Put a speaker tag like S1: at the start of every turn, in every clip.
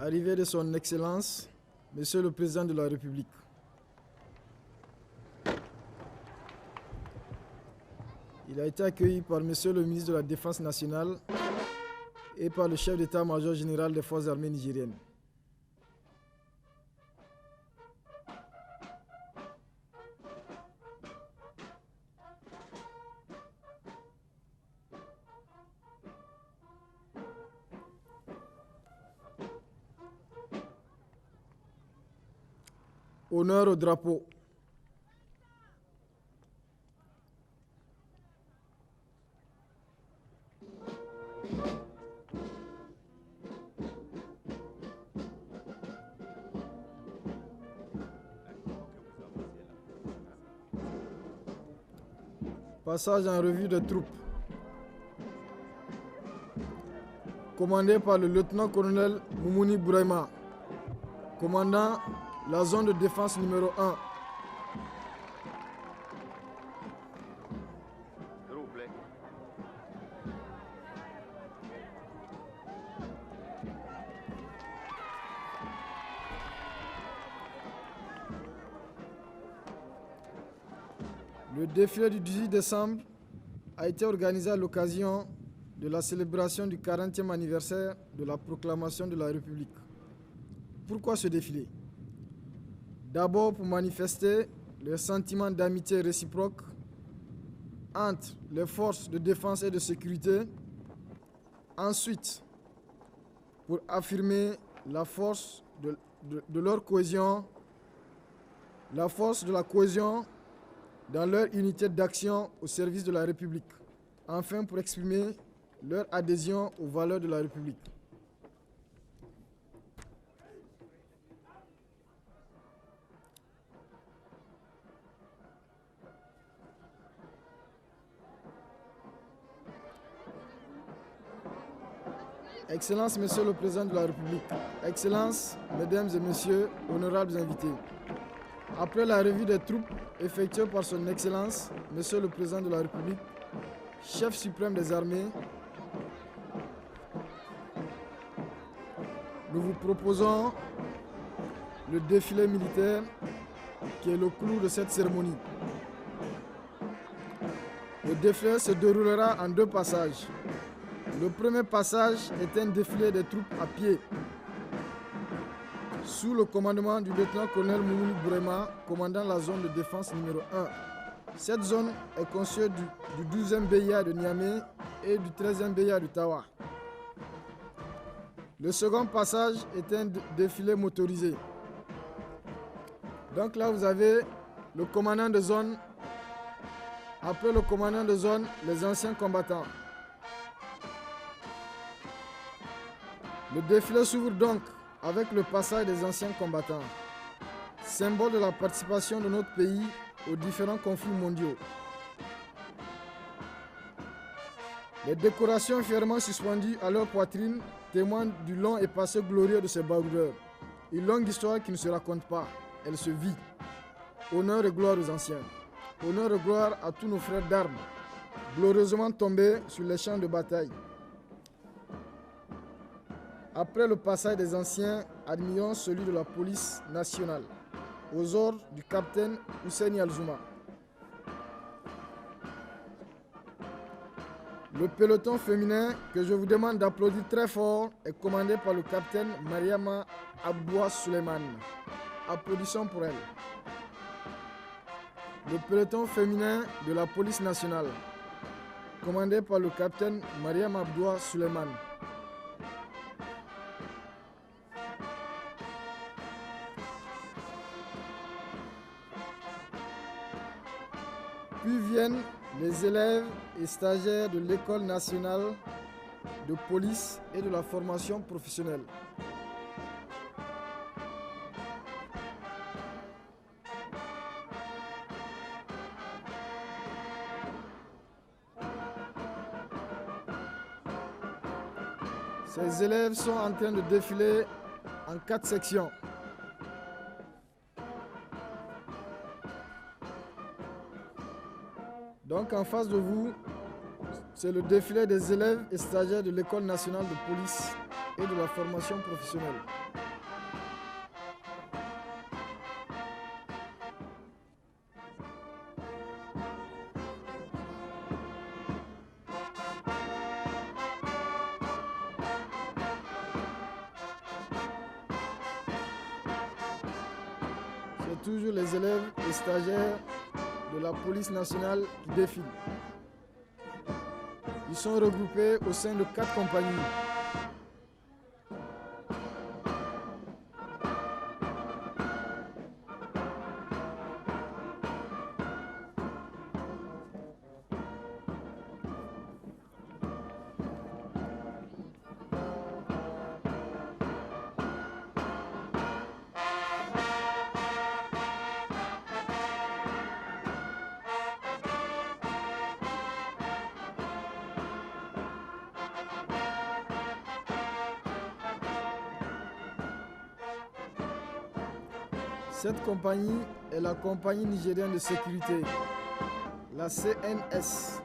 S1: Arrivée de son Excellence, Monsieur le Président de la République. Il a été accueilli par Monsieur le ministre de la Défense nationale et par le chef d'état-major général des forces armées nigériennes. Honneur au drapeau. Passage en revue des troupes. Commandé par le lieutenant-colonel Moumouni Bouraima, commandant la zone de défense numéro 1. Le défilé du 18 décembre a été organisé à l'occasion de la célébration du 40e anniversaire de la proclamation de la République. Pourquoi ce défilé? D'abord pour manifester le sentiment d'amitié réciproque entre les forces de défense et de sécurité. Ensuite, pour affirmer la force de leur cohésion, la force de la cohésion dans leur unité d'action au service de la République. Enfin, pour exprimer leur adhésion aux valeurs de la République. Excellences, Monsieur le Président de la République, Excellences, Mesdames et Messieurs, honorables invités. Après la revue des troupes effectuée par Son Excellence, Monsieur le Président de la République, chef suprême des armées, nous vous proposons le défilé militaire qui est le clou de cette cérémonie. Le défilé se déroulera en 2 passages. Le premier passage est un défilé des troupes à pied, sous le commandement du lieutenant-colonel Moumouni Bouraima, commandant la zone de défense numéro 1. Cette zone est constituée du 12e BIA de Niamey et du 13e BIA de Tawa. Le second passage est un défilé motorisé. Donc là, vous avez le commandant de zone. Après le commandant de zone, les anciens combattants. Le défilé s'ouvre donc avec le passage des anciens combattants, symbole de la participation de notre pays aux différents conflits mondiaux. Les décorations fièrement suspendues à leur poitrine témoignent du long et passé glorieux de ces baroudeurs. Une longue histoire qui ne se raconte pas, elle se vit. Honneur et gloire aux anciens. Honneur et gloire à tous nos frères d'armes, glorieusement tombés sur les champs de bataille. Après le passage des anciens, admirons celui de la police nationale, aux ordres du capitaine Husseini Alzouma. Le peloton féminin que je vous demande d'applaudir très fort est commandé par le capitaine Mariama Abdoua Suleiman. Applaudissons pour elle. Le peloton féminin de la police nationale, commandé par le capitaine Mariama Abdoua Suleiman. Puis viennent les élèves et stagiaires de l'École nationale de police et de la formation professionnelle. Ces élèves sont en train de défiler en 4 sections. Donc en face de vous, c'est le défilé des élèves et stagiaires de l'École nationale de police et de la formation professionnelle. C'est toujours les élèves et stagiaires de la police nationale qui défilent. Ils sont regroupés au sein de 4 compagnies. Cette compagnie est la compagnie nigérienne de sécurité, la CNS.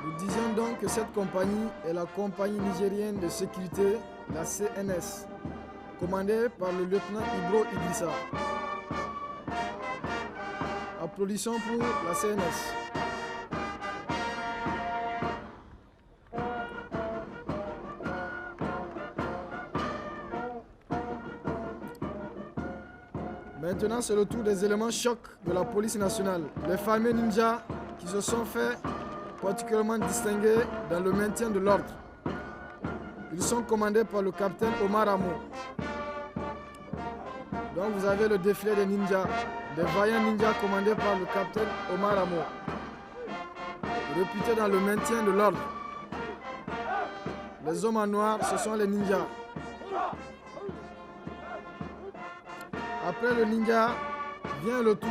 S1: Nous disions donc que cette compagnie est la compagnie nigérienne de sécurité, la CNS, commandée par le lieutenant Ibro Idrissa. Applaudissons pour la CNS. Maintenant, c'est le tour des éléments chocs de la police nationale. Les fameux ninjas qui se sont fait particulièrement distingués dans le maintien de l'ordre. Ils sont commandés par le capitaine Omar Amo. Donc vous avez le défilé des ninjas, des vaillants ninjas commandés par le capitaine Omar Amo, réputé dans le maintien de l'ordre. Les hommes en noir, ce sont les ninjas. Après le ninja, vient le tour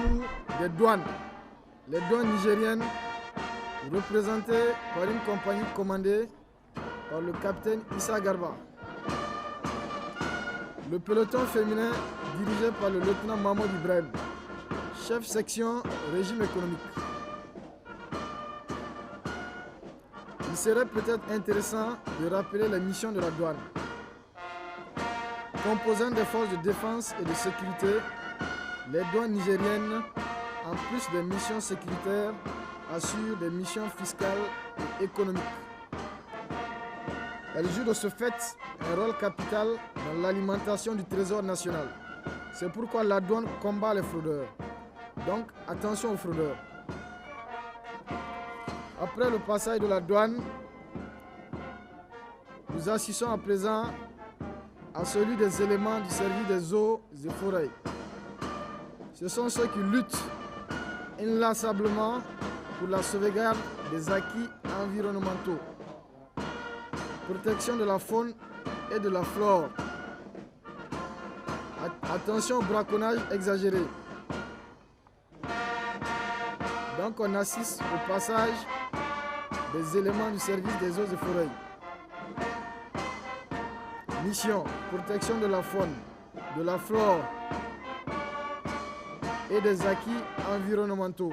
S1: des douanes. Les douanes nigériennes, représentées par une compagnie commandée par le capitaine Issa Garba. Le peloton féminin dirigé par le lieutenant Mahmoud Ibrahim, chef section régime économique. Il serait peut-être intéressant de rappeler les missions de la douane. Composant des forces de défense et de sécurité, les douanes nigériennes, en plus des missions sécuritaires, assurent des missions fiscales et économiques. Elles jouent de ce fait un rôle capital dans l'alimentation du trésor national. C'est pourquoi la douane combat les fraudeurs. Donc attention aux fraudeurs. Après le passage de la douane, nous assistons à présent à celui des éléments du service des eaux et forêts. Ce sont ceux qui luttent inlassablement pour la sauvegarde des acquis environnementaux, protection de la faune et de la flore. Attention au braconnage exagéré. Donc on assiste au passage des éléments du service des eaux et forêts. Mission, protection de la faune, de la flore et des acquis environnementaux.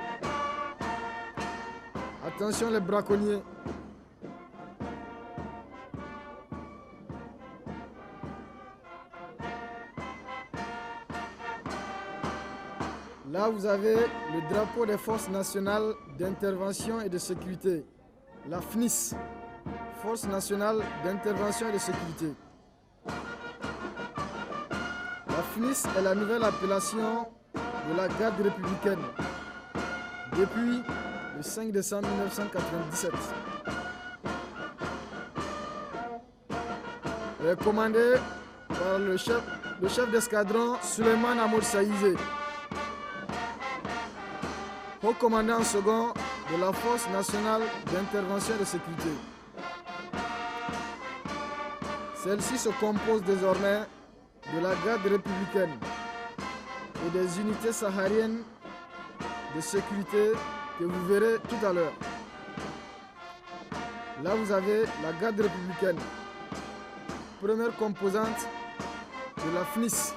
S1: Attention les braconniers. Là, vous avez le drapeau des forces nationales d'intervention et de sécurité, la FNIS, Force nationale d'intervention et de sécurité. La FNIS est la nouvelle appellation de la garde républicaine depuis le 5 décembre 1997. Elle est commandée par le chef d'escadron Suleiman Amour Saïzé, haut commandant second de la Force nationale d'intervention et de sécurité. Celle-ci se compose désormais de la garde républicaine et des unités sahariennes de sécurité que vous verrez tout à l'heure. Là, vous avez la garde républicaine, première composante de la FNIS.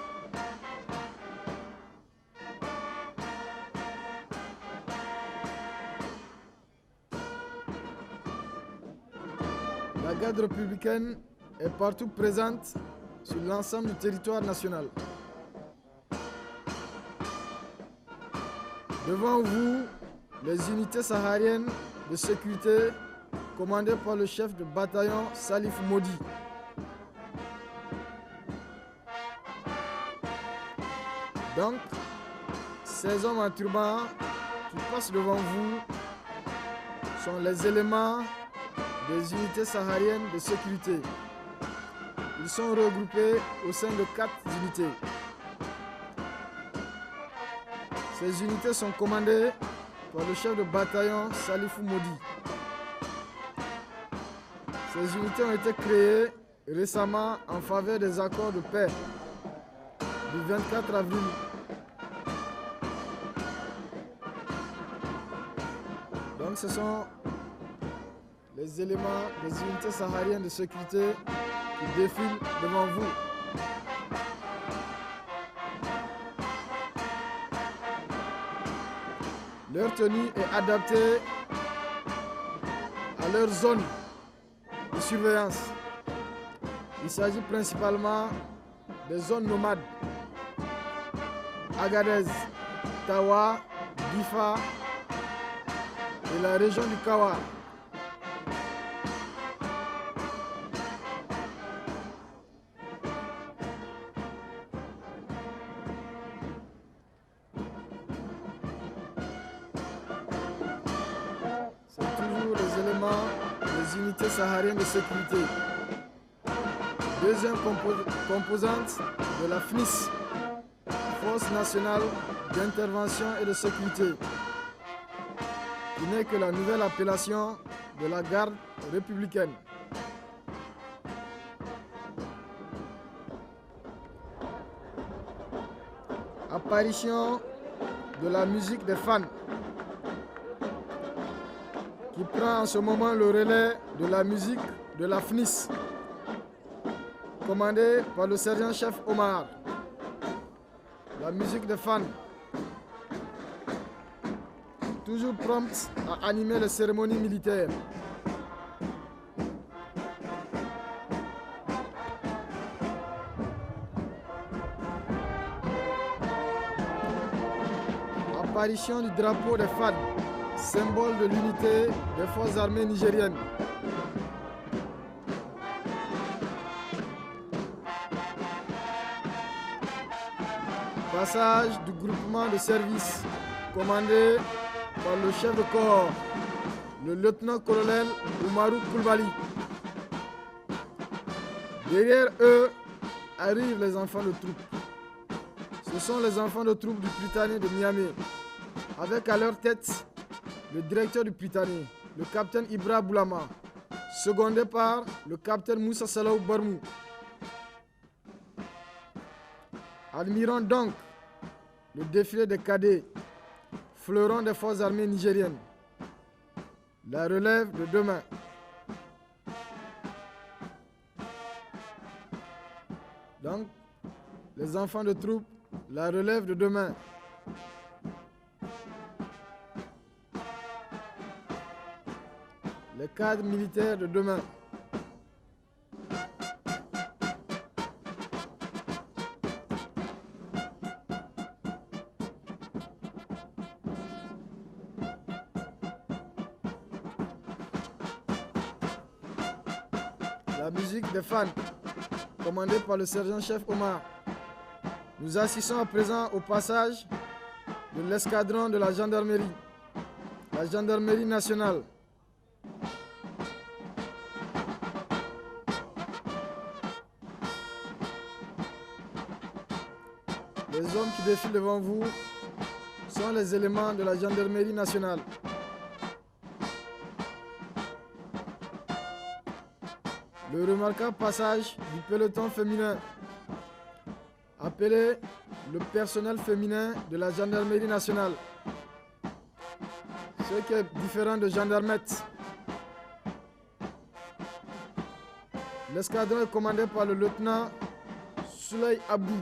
S1: La garde républicaine est partout présente sur l'ensemble du territoire national. Devant vous, les unités sahariennes de sécurité commandées par le chef de bataillon Salif Modi. Donc, ces hommes en turban qui passent devant vous sont les éléments des unités sahariennes de sécurité. Ils sont regroupés au sein de 4 unités. Ces unités sont commandées par le chef de bataillon Salif Modi. Ces unités ont été créées récemment en faveur des accords de paix du 24 avril. Donc ce sont les éléments des unités sahariennes de sécurité qui défilent devant vous. Leur tenue est adaptée à leur zone de surveillance. Il s'agit principalement des zones nomades. Agadez, Tawa, Difa et la région du Kawa. Les unités sahariennes de sécurité. Deuxième composante de la FNIS, Force nationale d'intervention et de sécurité, qui n'est que la nouvelle appellation de la garde républicaine. Apparition de la musique des fans, qui prend en ce moment le relais de la musique de la FNIS, commandée par le sergent-chef Omar. La musique des fans, toujours prompte à animer les cérémonies militaires. Apparition du drapeau des fans, symbole de l'unité des forces armées nigériennes. Passage du groupement de service commandé par le chef de corps, le lieutenant-colonel Oumarou Koulibaly. Derrière eux arrivent les enfants de troupes. Ce sont les enfants de troupes du Prytanée de Niamey, avec à leur tête le directeur du Prytanée, le capitaine Ibra Boulama, secondé par le capitaine Moussa Salaou Barmou. Admirons donc le défilé des cadets, fleurons des forces armées nigériennes. La relève de demain. Donc, les enfants de troupes, la relève de demain. Les cadres militaires de demain. La musique des fans, commandée par le sergent-chef Omar. Nous assistons à présent au passage de l'escadron de la gendarmerie nationale. Les hommes qui défilent devant vous sont les éléments de la gendarmerie nationale. Le remarquable passage du peloton féminin, appelé le personnel féminin de la gendarmerie nationale, ce qui est différent de gendarmettes. L'escadron est commandé par le lieutenant Souley Abdou.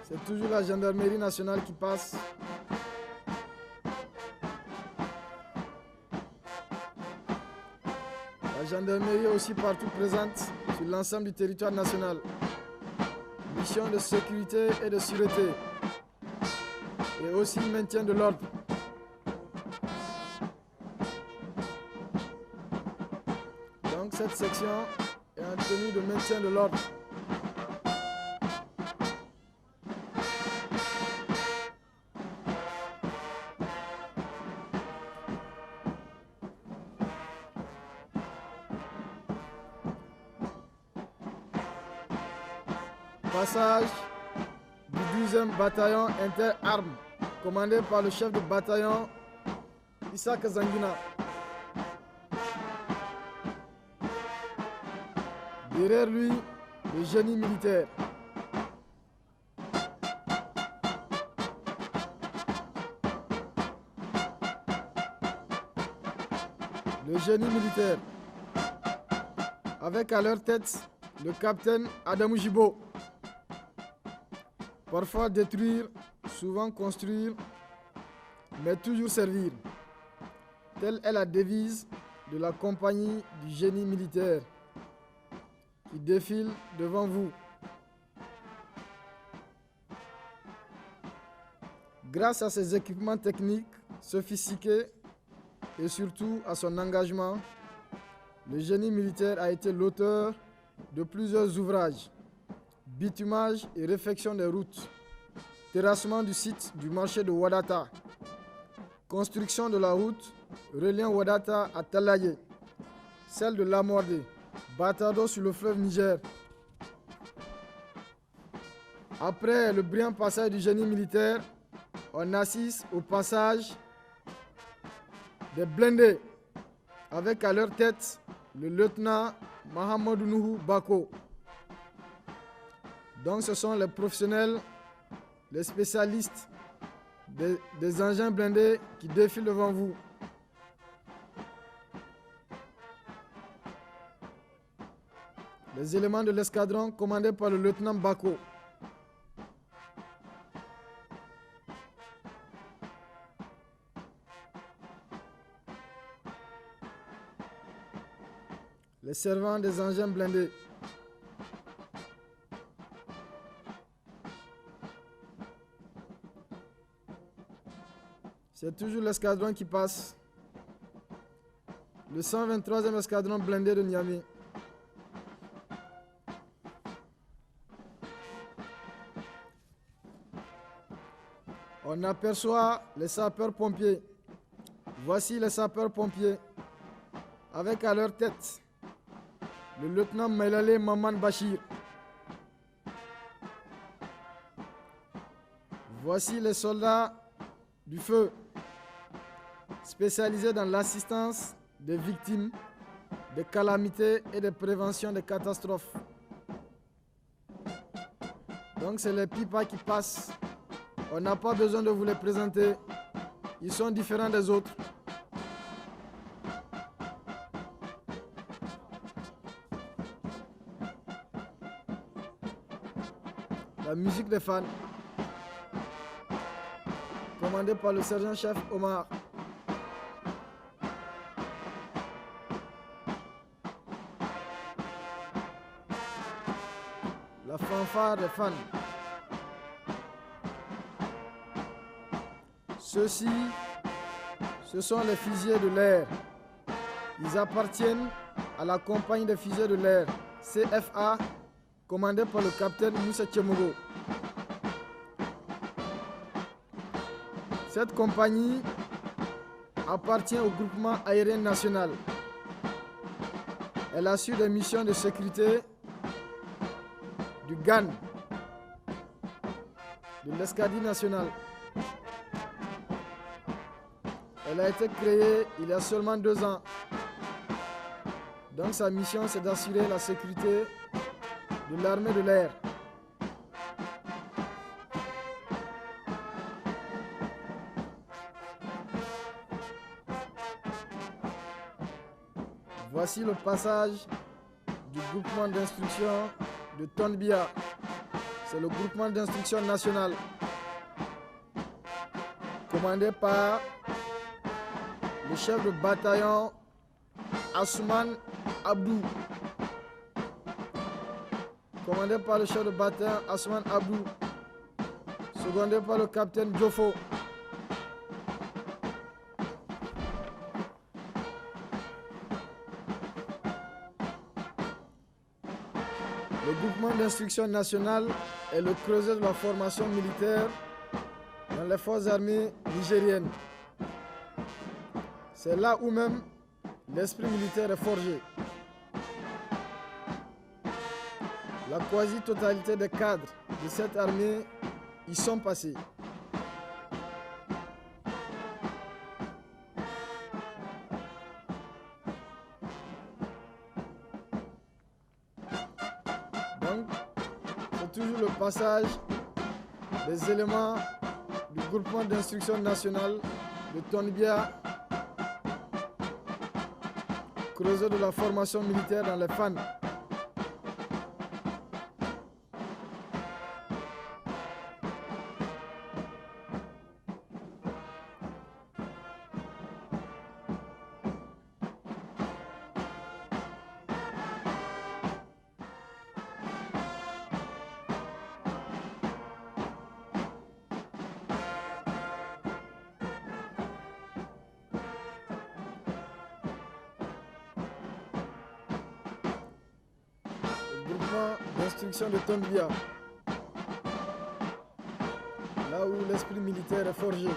S1: C'est toujours la gendarmerie nationale qui passe. La gendarmerie est aussi partout présente sur l'ensemble du territoire national. Mission de sécurité et de sûreté. Et aussi maintien de l'ordre. Donc cette section est en tenue de maintien de l'ordre. Passage du 12e bataillon inter-armes, commandé par le chef de bataillon Isaac Zangina. Derrière lui, le génie militaire. Le génie militaire. Avec à leur tête le capitaine Adamou Jibo. Parfois détruire, souvent construire, mais toujours servir. Telle est la devise de la compagnie du génie militaire qui défile devant vous. Grâce à ses équipements techniques sophistiqués et surtout à son engagement, le génie militaire a été l'auteur de plusieurs ouvrages. Bitumage et réfection des routes, terrassement du site du marché de Wadata, construction de la route reliant Wadata à Talaye, celle de Lamordé, bâtard d'eau sur le fleuve Niger. Après le brillant passage du génie militaire, on assiste au passage des blindés, avec à leur tête le lieutenant Mahamadou Nuhu Bako. Donc ce sont les professionnels, les spécialistes des engins blindés qui défilent devant vous. Les éléments de l'escadron commandés par le lieutenant Bako. Les servants des engins blindés. C'est toujours l'escadron qui passe. Le 123e escadron blindé de Niamey. On aperçoit les sapeurs-pompiers. Voici les sapeurs-pompiers. Avec à leur tête le lieutenant Mailale Maman Bachir. Voici les soldats du feu, spécialisés dans l'assistance des victimes, des calamités et de prévention des catastrophes. Donc c'est les pipas qui passent. On n'a pas besoin de vous les présenter. Ils sont différents des autres. La musique des fans, commandée par le sergent-chef Omar. La fanfare des fans. Ceux-ci, ce sont les fusiliers de l'air. Ils appartiennent à la compagnie des fusiliers de l'air, CFA, commandée par le capitaine Moussa Tchemogo. Cette compagnie appartient au groupement aérien national. Elle assure des missions de sécurité du GAN, de l'escadrille nationale. Elle a été créée il y a seulement 2 ans. Donc sa mission, c'est d'assurer la sécurité de l'armée de l'air. Voici le passage du groupement d'instruction de Tonbia. C'est le groupement d'instruction national commandé par le chef de bataillon Asuman Abdou. Commandé par le chef de bataillon Asuman Abdou, secondé par le capitaine Diofo. Le groupement d'instruction nationale est le creuset de la formation militaire dans les forces armées nigériennes. C'est là où même l'esprit militaire est forgé. La quasi-totalité des cadres de cette armée y sont passés. Donc, c'est toujours le passage des éléments du groupement d'instruction nationale de Tonbia, creuset de la formation militaire dans les FAN. Groupement d'instruction de Tonbia, là où l'esprit militaire est forgé.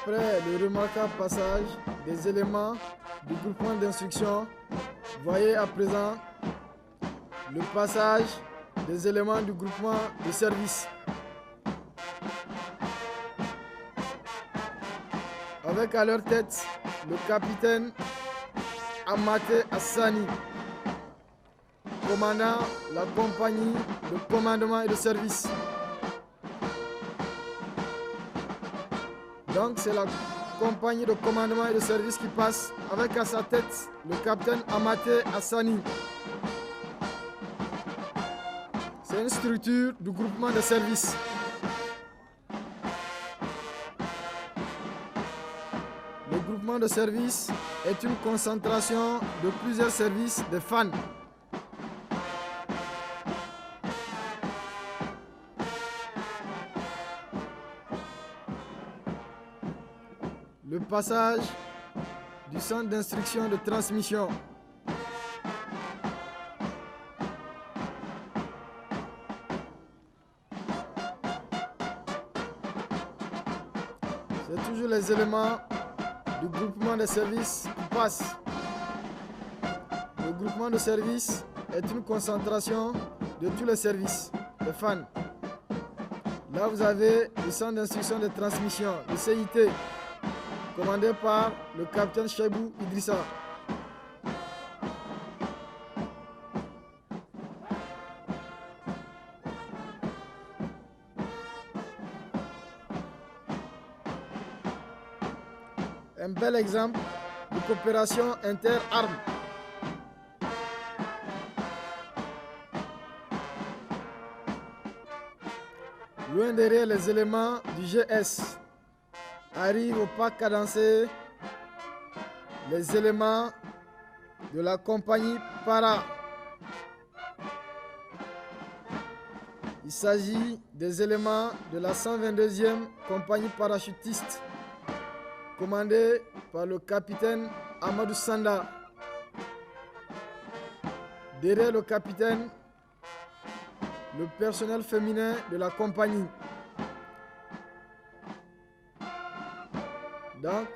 S1: Après le remarquable passage des éléments du groupement d'instruction, voyez à présent le passage des éléments du groupement de service. Avec à leur tête le capitaine Amate Hassani, commandant la compagnie de commandement et de service. Donc c'est la compagnie de commandement et de service qui passe avec à sa tête le capitaine Amate Hassani. C'est une structure du groupement de service. Le groupement de service est une concentration de plusieurs services de FAN. Le passage du centre d'instruction de transmission. C'est toujours les éléments du groupement de services qui passent. Le groupement de service est une concentration de tous les services de FAN. Là, vous avez le centre d'instruction de transmission, le CIT, commandé par le capitaine Cheibou Idrissa. Un bel exemple de coopération inter-armes. Loin derrière les éléments du GS, arrivent au pas cadencé les éléments de la compagnie Para. Il s'agit des éléments de la 122e compagnie parachutiste, commandée par le capitaine Amadou Sanda. Derrière le capitaine, le personnel féminin de la compagnie. Donc,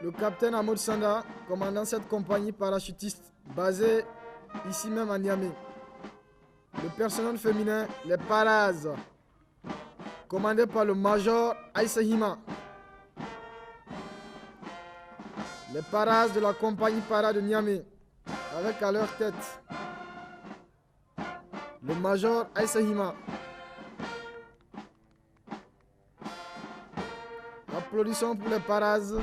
S1: le capitaine Amadou Sanda, commandant cette compagnie parachutiste basée ici même à Niamey. Le personnel féminin, les Paras, commandé par le major Aïssa Hima. Les Paras de la compagnie Para de Niamey, avec à leur tête le major Aïssa Hima. Applaudissons pour les Paras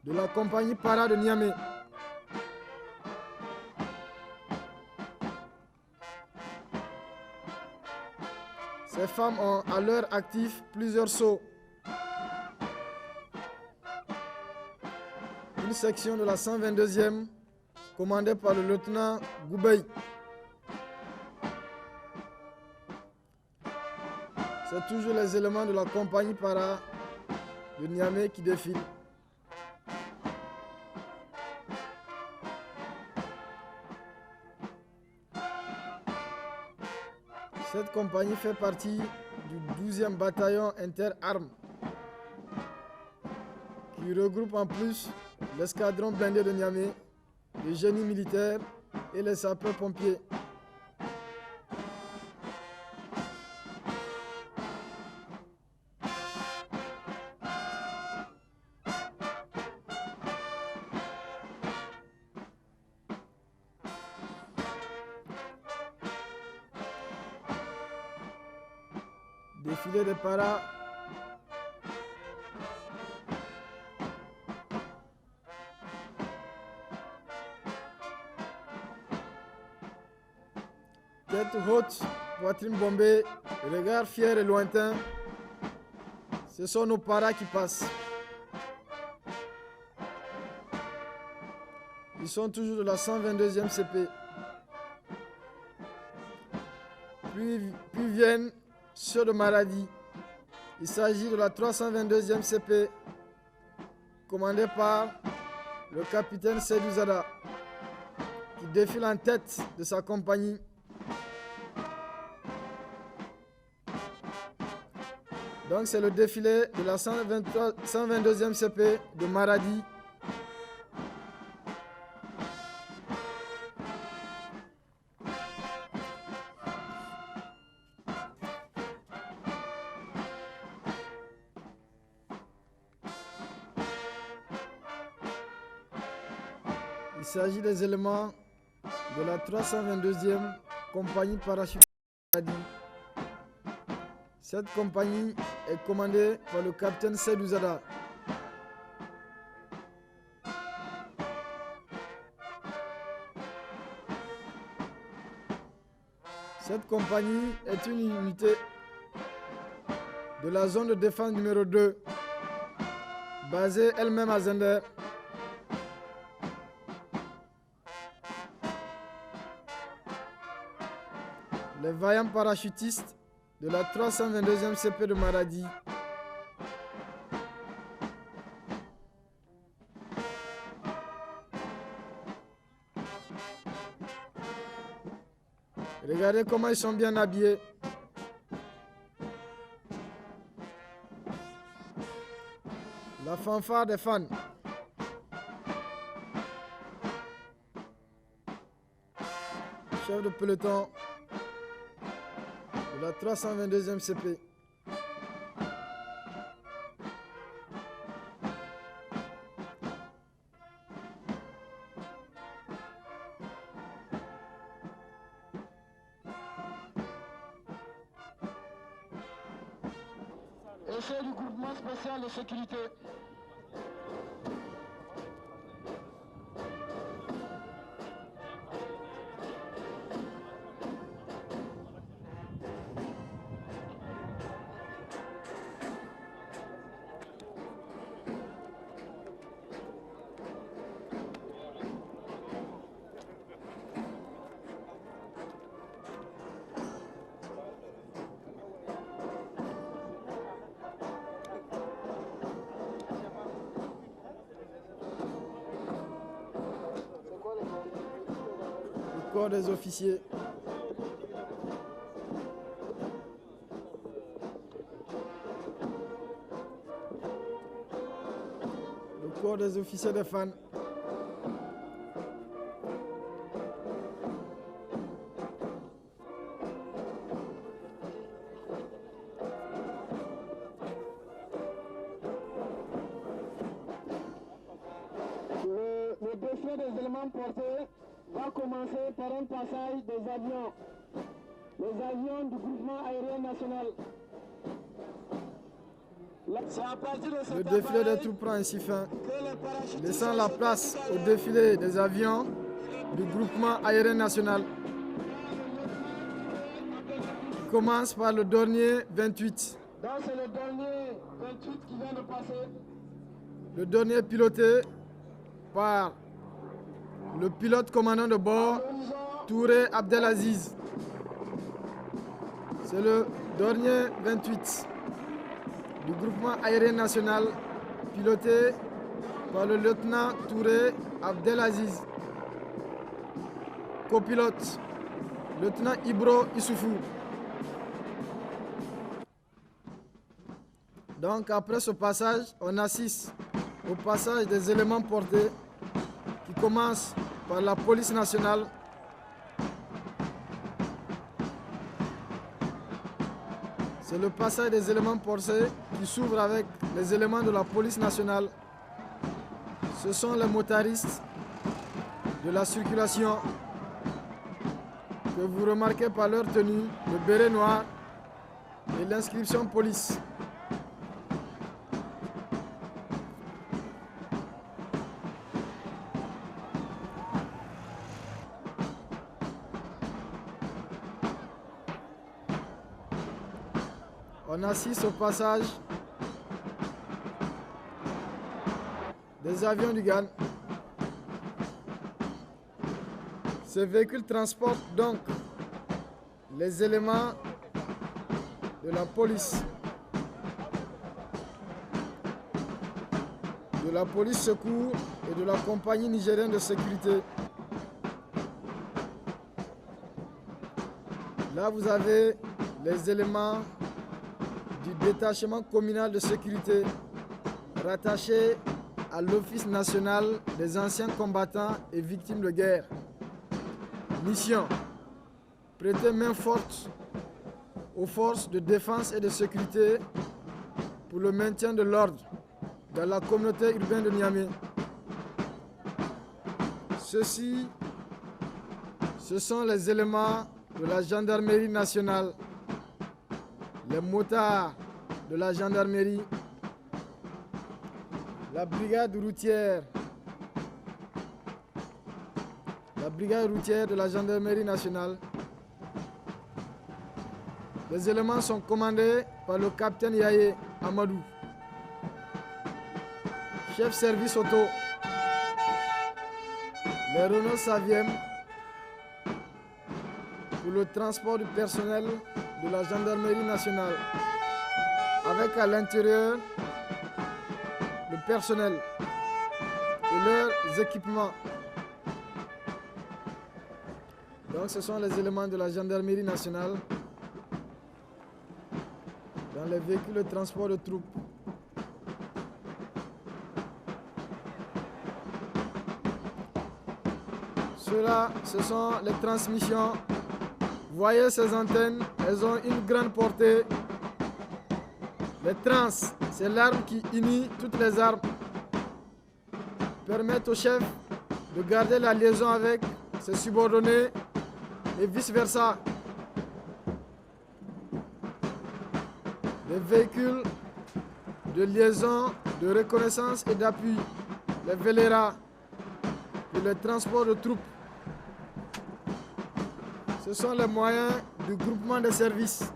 S1: de la compagnie Para de Niamey. Ces femmes ont à leur actif plusieurs sauts. Une section de la 122e, commandée par le lieutenant Goubey. C'est toujours les éléments de la compagnie Para de Niamey qui défilent. Cette compagnie fait partie du 12e bataillon inter-armes qui regroupe en plus l'escadron blindé de Niamey, le génie militaire et les sapeurs-pompiers. Défilé des Paras. Tête haute, poitrine bombée, regard fier et lointain. Ce sont nos Paras qui passent. Ils sont toujours de la 122e CP. Puis viennent ceux de Maradi. Il s'agit de la 322e CP, commandée par le capitaine Seydou Zada, qui défile en tête de sa compagnie. Donc c'est le défilé de la 122e CP de Maradi. Il s'agit des éléments de la 322e compagnie parachutiste de Maradi. Cette compagnie est commandée par le capitaine Seydou Zada. Cette compagnie est une unité de la zone de défense numéro 2, basée elle-même à Zender. Les vaillants parachutistes de la 322e CP de Maradi. Regardez comment ils sont bien habillés. La fanfare des fans. Chef de peloton de la 322e CP.
S2: Essai du groupement spécial de sécurité.
S1: Le corps des officiers. Le corps des officiers des fans.
S2: des éléments portés va commencer par un passage des avions. Les avions du groupement aérien national. C'est à partir de cet
S1: Le défilé des troupes prend ainsi fin, laissant la place au défilé des avions du groupement aérien national. Qui commence par le dernier 28.
S2: Donc c'est le dernier 28 qui vient de passer.
S1: Le dernier piloté par le pilote commandant de bord, Touré Abdelaziz. C'est le dernier 28 du groupement aérien national, piloté par le lieutenant Touré Abdelaziz. Copilote, lieutenant Ibro Issoufou. Donc après ce passage, on assiste au passage des éléments portés qui commencent par la police nationale, c'est le passage des éléments portés qui s'ouvre avec les éléments de la police nationale. Ce sont les motaristes de la circulation que vous remarquez par leur tenue, le béret noir et l'inscription police. On assiste au passage des avions du GAN. Ces véhicules transportent donc les éléments de la police, secours et de la compagnie nigérienne de sécurité. Là, vous avez les éléments du détachement communal de sécurité rattaché à l'Office national des anciens combattants et victimes de guerre. Mission: prêter main forte aux forces de défense et de sécurité pour le maintien de l'ordre dans la communauté urbaine de Niamey. Ceux-ci, ce sont les éléments de la gendarmerie nationale, les motards de la gendarmerie, la brigade routière de la gendarmerie nationale. Les éléments sont commandés par le capitaine Yaye Amadou, chef service auto. Les Renault Saviem pour le transport du personnel de la gendarmerie nationale, avec à l'intérieur le personnel et leurs équipements. Donc ce sont les éléments de la gendarmerie nationale dans les véhicules de transport de troupes. Ceux-là, ce sont les transmissions. Vous voyez ces antennes, elles ont une grande portée. Les trans, c'est l'arme qui unit toutes les armes, permettent au chef de garder la liaison avec ses subordonnés et vice-versa. Les véhicules de liaison, de reconnaissance et d'appui, les VELERA, pour le transport de troupes. Ce sont les moyens du groupement de services,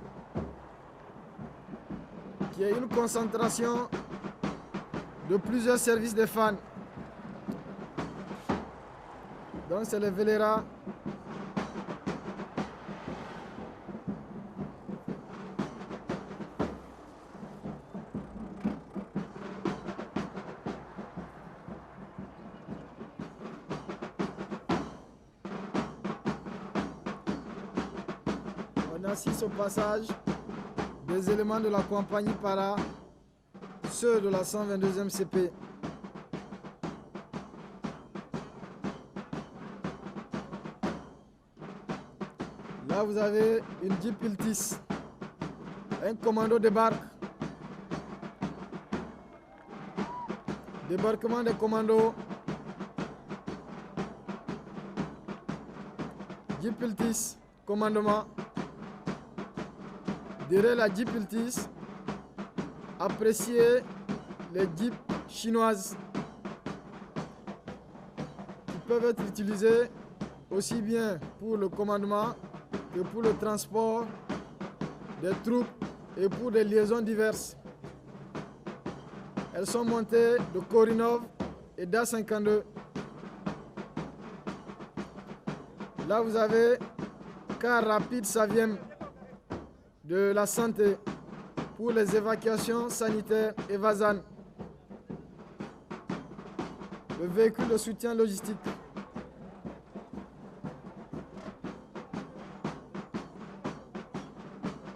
S1: qui est une concentration de plusieurs services de FAN. Donc c'est les VELERA. On assiste au passage des éléments de la compagnie para, ceux de la 122e CP. Là, vous avez une Jeep Iltis. Un commando débarque. Débarquement des commandos. Jeep Iltis, commandement. Derrière la Jeep Iltis, appréciez les Jeeps chinoises qui peuvent être utilisées aussi bien pour le commandement que pour le transport des troupes et pour des liaisons diverses. Elles sont montées de Korinov et d'A52. Là, vous avez car rapide Saviem de la santé pour les évacuations sanitaires et Vazan. Le véhicule de soutien logistique.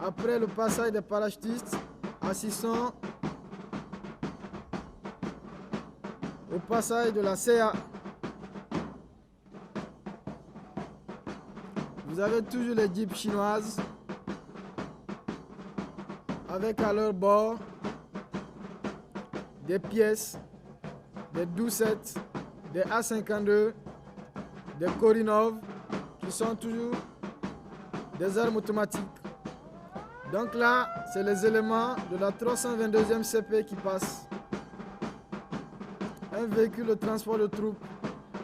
S1: Après le passage des parachutistes, assistons au passage de la CA. Vous avez toujours les jeeps chinoises avec à leur bord des pièces, des 12-7, des A52, des Korinov qui sont toujours des armes automatiques. Donc là, c'est les éléments de la 322e CP qui passent. Un véhicule de transport de troupes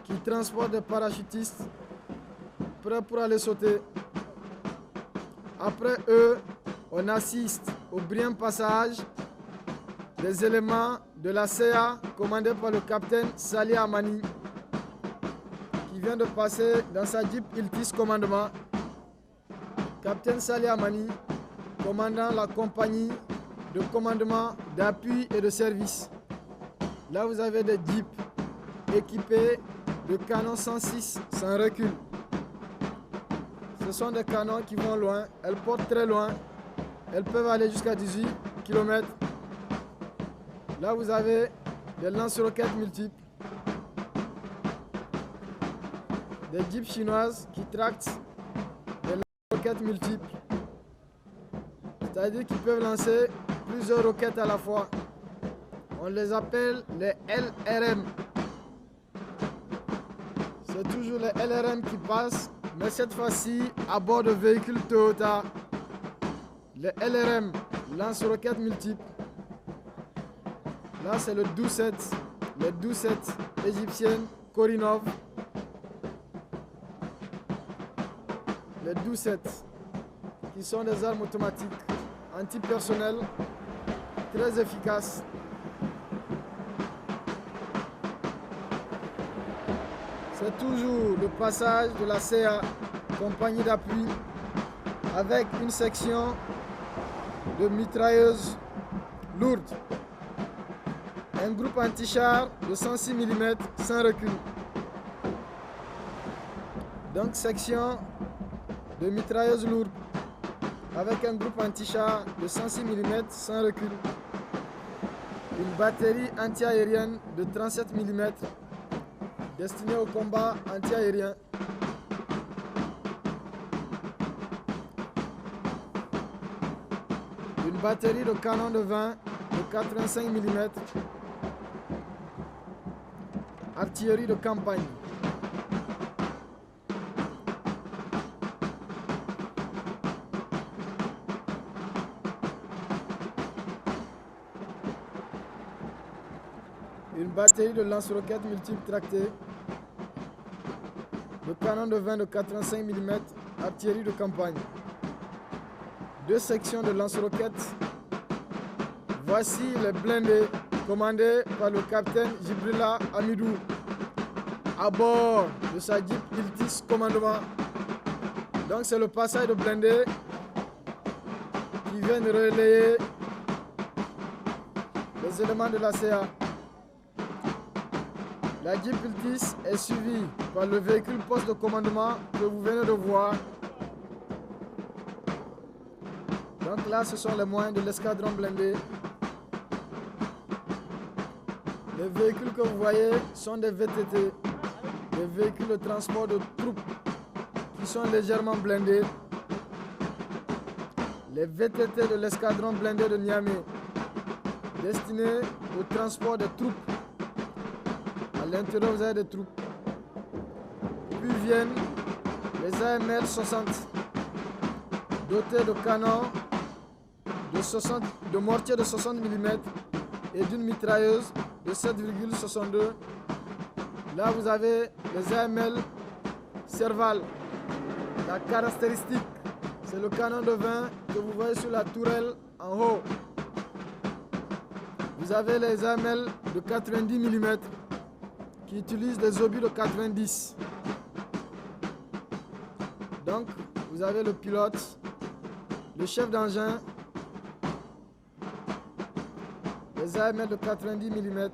S1: qui transporte des parachutistes prêts pour aller sauter. Après eux, on assiste au brillant passage des éléments de la CA commandée par le capitaine Salih Amani qui vient de passer dans sa Jeep Iltis commandement. Capitaine Salih Amani, commandant la compagnie de commandement d'appui et de service. Là, vous avez des jeeps équipés de canons 106 sans recul. Ce sont des canons qui vont loin, elles portent très loin, elles peuvent aller jusqu'à 18 km. Là, vous avez des lance-roquettes multiples, des jeeps chinoises qui tractent des lance-roquettes multiples. C'est-à-dire qu'ils peuvent lancer plusieurs roquettes à la fois. On les appelle les LRM. C'est toujours les LRM qui passent, mais cette fois-ci à bord de véhicules Toyota. Les LRM, lance-roquettes multiples. Là, c'est le 12-7, les 12-7 égyptiennes Korinov. Les 12-7 qui sont des armes automatiques antipersonnelles très efficaces. C'est toujours le passage de la CA, compagnie d'appui, avec une section de mitrailleuses lourdes. Un groupe anti-char de 106 mm sans recul. Donc section de mitrailleuses lourdes avec un groupe anti-char de 106 mm sans recul. Une batterie anti-aérienne de 37 mm destinée au combat anti-aérien. Une batterie de canon de 20 de 85 mm. Artillerie de campagne. Une batterie de lance-roquettes multiples tractées. Le canon de 20 de 85 mm, artillerie de campagne. Deux sections de lance-roquettes. Voici les blindés commandés par le capitaine Jibrila Amidou à bord de sa Jeep Iltis commandement. Donc c'est le passage de blindés qui vient de relayer les éléments de la CA. La Jeep Iltis est suivie par le véhicule poste de commandement que vous venez de voir. Donc là, ce sont les moyens de l'escadron blindé. Les véhicules que vous voyez sont des VTT, des véhicules de transport de troupes qui sont légèrement blindés. Les VTT de l'escadron blindé de Niamey, destinés au transport des troupes. À l'intérieur, vous avez des troupes. Puis viennent les AML 60, dotés de canons de mortier de 60 mm et d'une mitrailleuse de 7,62. Là, vous avez les AML Serval. La caractéristique, c'est le canon de 20 que vous voyez sur la tourelle en haut. Vous avez les AML de 90 mm qui utilisent des obus de 90. Donc, vous avez le pilote, le chef d'engin, les AML de 90 mm,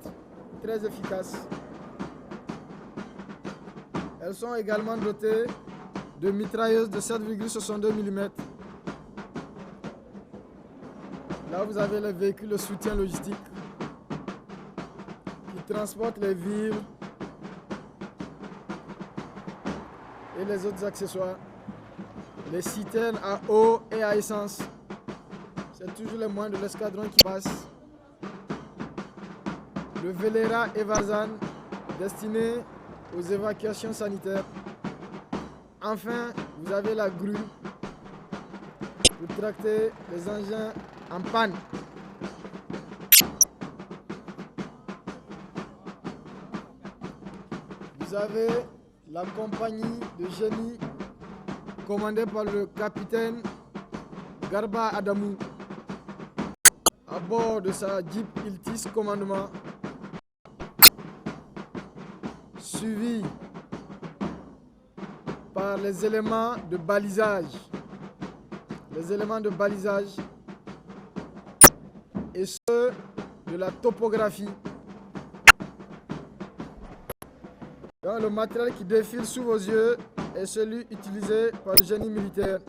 S1: très efficaces. Elles sont également dotées de mitrailleuses de 7,62 mm. Là, vous avez les véhicules de soutien logistique qui transportent les vivres et les autres accessoires. Les citernes à eau et à essence. C'est toujours les moyens de l'escadron qui passent. Le Velera Evazan, destiné aux évacuations sanitaires. Enfin, vous avez la grue pour tracter les engins en panne. Vous avez la compagnie de génie commandée par le capitaine Garba Adamou à bord de sa Jeep Iltis commandement, suivi par les éléments de balisage. Les éléments de balisage et ceux de la topographie. Donc, le matériel qui défile sous vos yeux est celui utilisé par le génie militaire.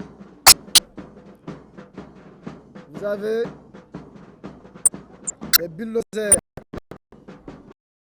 S1: Vous avez les bulldozers